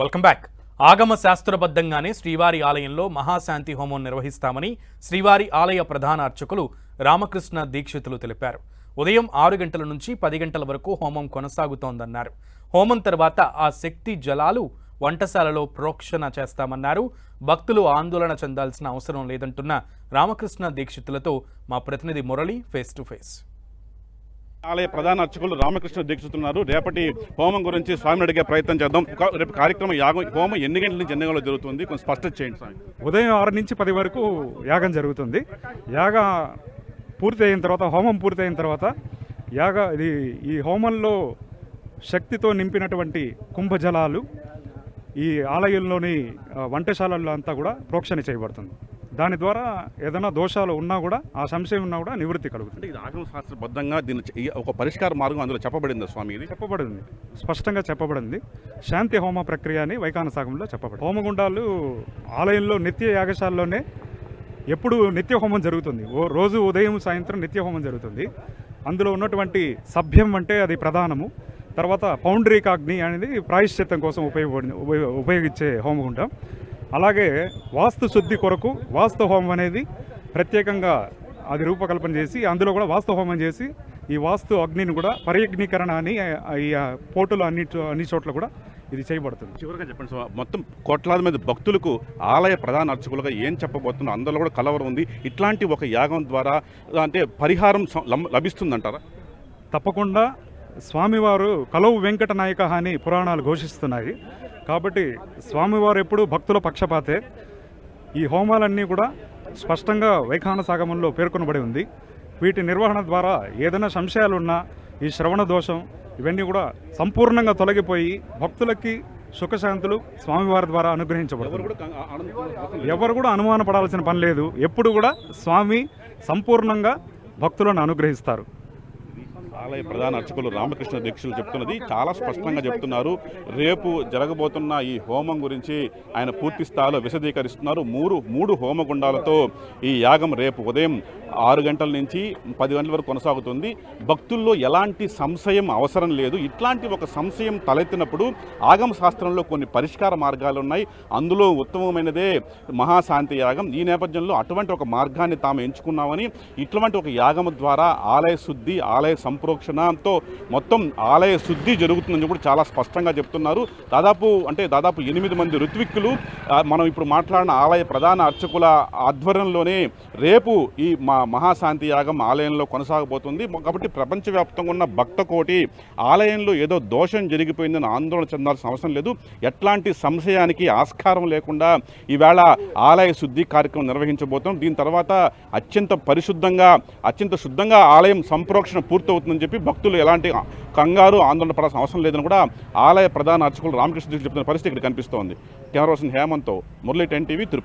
Welcome back. ఆగమ శాస్త్రబద్ధంగానే శ్రీవారి ఆలయంలో మహాశాంతి హోమం నిర్వహిస్తామని శ్రీవారి ఆలయ ప్రధాన అర్చకులు రామకృష్ణ దీక్షితులు తెలిపారు. ఉదయం 6 గంటల నుంచి 10 గంటల వరకు హోమం కొనసాగుతోందన్నారు. హోమం తర్వాత ఆ శక్తి జలాలు వంటశాలలో ప్రోక్షణ చేస్తామన్నారు. భక్తులు ఆందోళన చెందాల్సిన అవసరం లేదంటున్న రామకృష్ణ దీక్షితులతో మా ప్రతినిధి మురళి ఫేస్ టు ఫేస్. ఆలయ ప్రధాన అర్చకులు రామకృష్ణ దీక్షితున్నారు. రేపటి హోమం గురించి స్వామిని అడిగే ప్రయత్నం చేద్దాం. రేపు కార్యక్రమం హోమం ఎన్ని గంటల నుంచి ఎన్ని గంటలు జరుగుతుంది, కొంచెం స్పష్టత చేయండి స్వామి. ఉదయం 6 నుంచి 10 వరకు యాగం జరుగుతుంది. హోమం పూర్తయిన తర్వాత ఈ హోమంలో శక్తితో నింపినటువంటి కుంభజలాలు ఈ ఆలయంలోని వంటశాలల్లో అంతా కూడా ప్రోక్షణ చేయబడుతుంది. దాని ద్వారా ఏదైనా దోషాలు ఉన్నా కూడా, ఆ సంశయం ఉన్నా కూడా నివృత్తి కలుగుతుంది. ఇది ఆగమ శాస్త్రబద్ధంగా దీన్ని ఒక పరిష్కార మార్గం అందులో చెప్పబడింది స్వామి. ఇది చెప్పబడింది, స్పష్టంగా చెప్పబడింది. శాంతి హోమ ప్రక్రియ అని వైఖాన సాగంలో చెప్పబడింది. హోమగుండాలు ఆలయంలో నిత్య యాగశాలలోనే ఎప్పుడు నిత్య హోమం జరుగుతుంది. రోజు ఉదయం సాయంత్రం నిత్య హోమం జరుగుతుంది. అందులో ఉన్నటువంటి సభ్యం అంటే అది ప్రధానము. తర్వాత పౌండ్రీకాగ్ని అనేది ప్రాయశ్చిత్తం కోసం ఉపయోగించే హోమగుండం. అలాగే వాస్తు శుద్ధి కొరకు వాస్తు హోమం అనేది ప్రత్యేకంగా అది రూపకల్పన చేసి అందులో కూడా వాస్తు హోమం చేసి ఈ వాస్తు అగ్నిని కూడా పర్యగ్నీకరణ అని ఈ పోర్టులు అన్ని చోట్ల కూడా ఇది చేయబడుతుంది. చివరిగా చెప్పండి సార్, మొత్తం కోట్లాది మంది భక్తులకు ఆలయ ప్రధాన అర్చకులుగా ఏం చెప్పబోతున్నారు? అందులో కూడా కలవరం ఉంది. ఇట్లాంటి ఒక యాగం ద్వారా అంటే పరిహారం లభిస్తుందంటారా? తప్పకుండా. స్వామివారు కలవు వెంకట నాయక అని పురాణాలు ఘోషిస్తున్నాయి. కాబట్టి స్వామివారు ఎప్పుడు భక్తుల పక్షపాతే. ఈ హోమాలన్నీ కూడా స్పష్టంగా వైఖాన సాగమంలో పేర్కొనబడి ఉంది. వీటి నిర్వహణ ద్వారా ఏదైనా సంశయాలున్నా ఈ శ్రవణ దోషం ఇవన్నీ కూడా సంపూర్ణంగా తొలగిపోయి భక్తులకి సుఖశాంతులు స్వామివారి ద్వారా అనుగ్రహించబడుతుంది. ఎవరు కూడా అనుమానపడాల్సిన పని లేదు. ఎప్పుడు కూడా స్వామి సంపూర్ణంగా భక్తులను అనుగ్రహిస్తారు. ఆలయ ప్రధాన అర్చకులు రామకృష్ణ దీక్షలు చెప్తున్నది చాలా స్పష్టంగా చెప్తున్నారు. రేపు జరగబోతున్న ఈ హోమం గురించి ఆయన పూర్తి స్థాయిలో విశదీకరిస్తున్నారు. మూడు హోమగుండాలతో ఈ యాగం రేపు ఉదయం 6 గంటల నుంచి 10 గంటల వరకు కొనసాగుతుంది. భక్తుల్లో ఎలాంటి సంశయం అవసరం లేదు. ఇట్లాంటి ఒక సంశయం తలెత్తినప్పుడు ఆగమ శాస్త్రంలో కొన్ని పరిష్కార మార్గాలు ఉన్నాయి. అందులో ఉత్తమమైనదే మహాశాంతి యాగం. ఈ నేపథ్యంలో అటువంటి ఒక మార్గాన్ని తాము ఎంచుకున్నామని, ఇటువంటి ఒక యాగం ద్వారా ఆలయ శుద్ధి, ఆలయ సంప్రోక్షణతో మొత్తం ఆలయ శుద్ధి జరుగుతుందని కూడా చాలా స్పష్టంగా చెప్తున్నారు. దాదాపు 8 మంది ఋత్విక్కులు మనం ఇప్పుడు మాట్లాడిన ఆలయ ప్రధాన అర్చకుల ఆధ్వర్యంలోనే రేపు ఈ మహాశాంతి యాగం ఆలయంలో కొనసాగబోతుంది. కాబట్టి ప్రపంచవ్యాప్తంగా ఉన్న భక్త కోటి ఆలయంలో ఏదో దోషం జరిగిపోయిందని ఆందోళన చెందాల్సిన అవసరం లేదు. ఎట్లాంటి సంశయానికి ఆస్కారం లేకుండా ఈవేళ ఆలయ శుద్ధి కార్యక్రమం నిర్వహించబోతున్నాం. దీని తర్వాత అత్యంత శుద్ధంగా ఆలయం సంప్రోక్షణ పూర్తవుతుందని చెప్పి భక్తులు ఎలాంటి కంగారు ఆందోళన పడాల్సిన అవసరం లేదని కూడా ఆలయ ప్రధాన అర్చకులు రామకృష్ణ చెప్తున్న పరిస్థితి ఇక్కడ కనిపిస్తోంది. కెమెరా పర్సన్ హేమంత్తో మురళి, 10 టీవీ, తిరుపతి.